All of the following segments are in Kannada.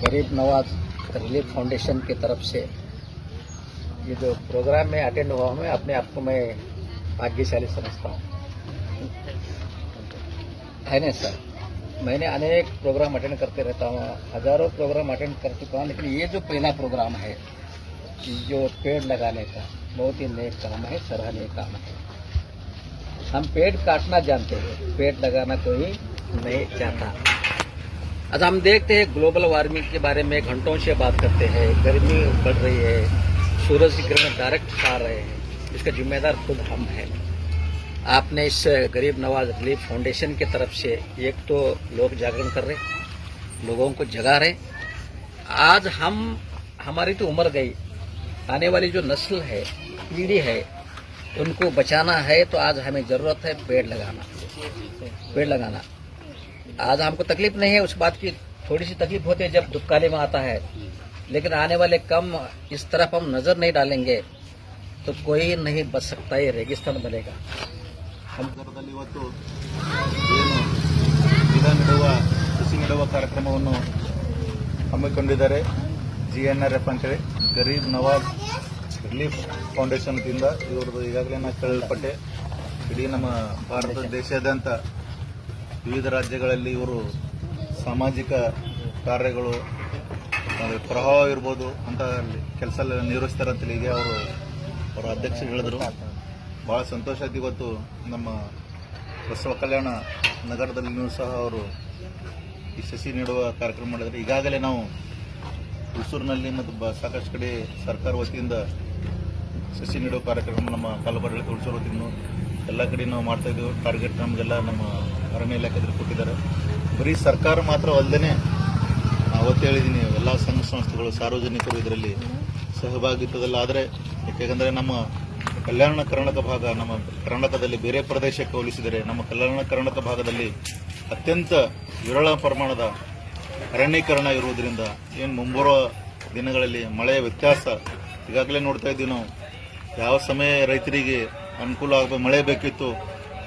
गरीब नवाज रिलीफ फाउंडेशन की तरफ से ये जो प्रोग्राम में अटेंड हुआ हूँ मैं अपने आप को मैं भाग्यशाली समझता हूँ, है ना सर। मैंने अनेक प्रोग्राम अटेंड करते रहता हूँ, हजारों प्रोग्राम अटेंड कर चुका हूँ, लेकिन ये जो पहला प्रोग्राम है जो पेड़ लगाने का बहुत ही नेक काम है, सराहनीय काम है। हम पेड़ काटना जानते हैं, पेड़ लगाना कोई नहीं चाहता। आज हम देखते हैं ग्लोबल वार्मिंग के बारे में घंटों से बात करते हैं, गर्मी बढ़ रही है, सूरज की किरण डायरेक्ट खा रहे हैं, इसका जिम्मेदार खुद हम हैं। आपने इस गरीब नवाज रिलीफ फाउंडेशन की तरफ से एक तो लोग जागरण कर रहे, लोगों को जगा रहे। आज हमारी तो उम्र गई, आने वाली जो नस्ल है, पीढ़ी है, उनको बचाना है तो आज हमें जरूरत है पेड़ लगाना। आज हमको तकलीफ नहीं है, उस बात की थोड़ी सी तकलीफ होती है जब दुकाले में आता है, लेकिन आने वाले कम इस तरफ हम नजर नहीं डालेंगे तो कोई नहीं बच सकता, ये रेगिस्तान बनेगा। ಇವತ್ತು ಏನು ಗಿಡ ನೆಡುವ ಕೃಷಿ ನೆಡುವ ಕಾರ್ಯಕ್ರಮವನ್ನು ಹಮ್ಮಿಕೊಂಡಿದ್ದಾರೆ. GNRF ಅಂತೇಳಿ ಗರೀಬ್ ನವಾಜ್ ರಿಲೀಫ್ ಫೌಂಡೇಶನ್ ದಿಂದ ಇವ್ರದ್ದು ಈಗಾಗಲೇ ನಾನು ಕೇಳಲ್ಪಟ್ಟೆ. ಇಡೀ ನಮ್ಮ ಭಾರತ ದೇಶಾದ್ಯಂತ ವಿವಿಧ ರಾಜ್ಯಗಳಲ್ಲಿ ಇವರು ಸಾಮಾಜಿಕ ಕಾರ್ಯಗಳು ಪ್ರವಾಹ ಇರ್ಬೋದು ಅಂತ ಕೆಲಸ ನಿರ್ವಹಿಸ್ತಾರೆ ಅಂತೇಳಿ ಈಗ ಅವರ ಅಧ್ಯಕ್ಷರು ಹೇಳಿದ್ರು. ಭಾಳ ಸಂತೋಷ ಆಯ್ತು. ಇವತ್ತು ನಮ್ಮ ಬಸವ ಕಲ್ಯಾಣ ನಗರದಲ್ಲಿಯೂ ಸಹ ಅವರು ಈ ಸಸಿ ನೆಡುವ ಕಾರ್ಯಕ್ರಮ ಮಾಡಿದರೆ ಈಗಾಗಲೇ ನಾವು ಹುಸೂರಿನಲ್ಲಿ ಮತ್ತು ಸಾಕಷ್ಟು ಕಡೆ ಸರ್ಕಾರ ವತಿಯಿಂದ ಸಸಿ ನೆಡುವ ಕಾರ್ಯಕ್ರಮ ನಮ್ಮ ಕಾಲುಬಾಡಿ ಹುಸೂರು ವತಿಯಿಂದ ಎಲ್ಲ ಕಡೆ ನಾವು ಮಾಡ್ತಾ ಇದ್ದೀವಿ. ಟಾರ್ಗೆಟ್ ನಮಗೆಲ್ಲ ನಮ್ಮ ಅರಣ್ಯ ಇಲಾಖೆಯಲ್ಲಿ ಕೊಟ್ಟಿದ್ದಾರೆ. ಬರೀ ಸರ್ಕಾರ ಮಾತ್ರ ಅಲ್ಲದೆ ಅವತ್ತು ಹೇಳಿದ್ದೀನಿ, ಎಲ್ಲ ಸಂಘ ಸಂಸ್ಥೆಗಳು ಸಾರ್ವಜನಿಕರು ಇದರಲ್ಲಿ ಸಹಭಾಗಿತ್ವದಲ್ಲಿ ಆದರೆ, ಯಾಕೆಂದರೆ ನಮ್ಮ ಕಲ್ಯಾಣ ಕರ್ನಾಟಕ ಭಾಗ ನಮ್ಮ ಕರ್ನಾಟಕದಲ್ಲಿ ಬೇರೆ ಪ್ರದೇಶಕ್ಕೆ ಹೋಲಿಸಿದರೆ ನಮ್ಮ ಕಲ್ಯಾಣ ಕರ್ನಾಟಕ ಭಾಗದಲ್ಲಿ ಅತ್ಯಂತ ವಿರಳ ಪ್ರಮಾಣದ ಅರಣ್ಯೀಕರಣ ಇರುವುದರಿಂದ ಏನು ಮುಂಬರುವ ದಿನಗಳಲ್ಲಿ ಮಳೆಯ ವ್ಯತ್ಯಾಸ ಈಗಾಗಲೇ ನೋಡ್ತಾ ಇದ್ದೀವಿ ನಾವು. ಯಾವ ಸಮಯ ರೈತರಿಗೆ ಅನುಕೂಲ ಆಗಬೇಕು, ಮಳೆ ಬೇಕಿತ್ತು,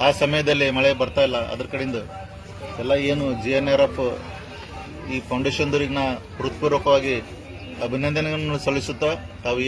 ಆ ಸಮಯದಲ್ಲಿ ಮಳೆ ಬರ್ತಾ ಇಲ್ಲ. ಅದರ ಕಡೆಯಿಂದ ಎಲ್ಲ ಏನು GNRF ಈ ಫೌಂಡೇಶನ್ದವ್ರಿಗೆ ನಾ ಹೃತ್ಪೂರ್ವಕವಾಗಿ ಅಭಿನಂದನೆಗಳನ್ನು ಸಲ್ಲಿಸುತ್ತಾ ತಾವು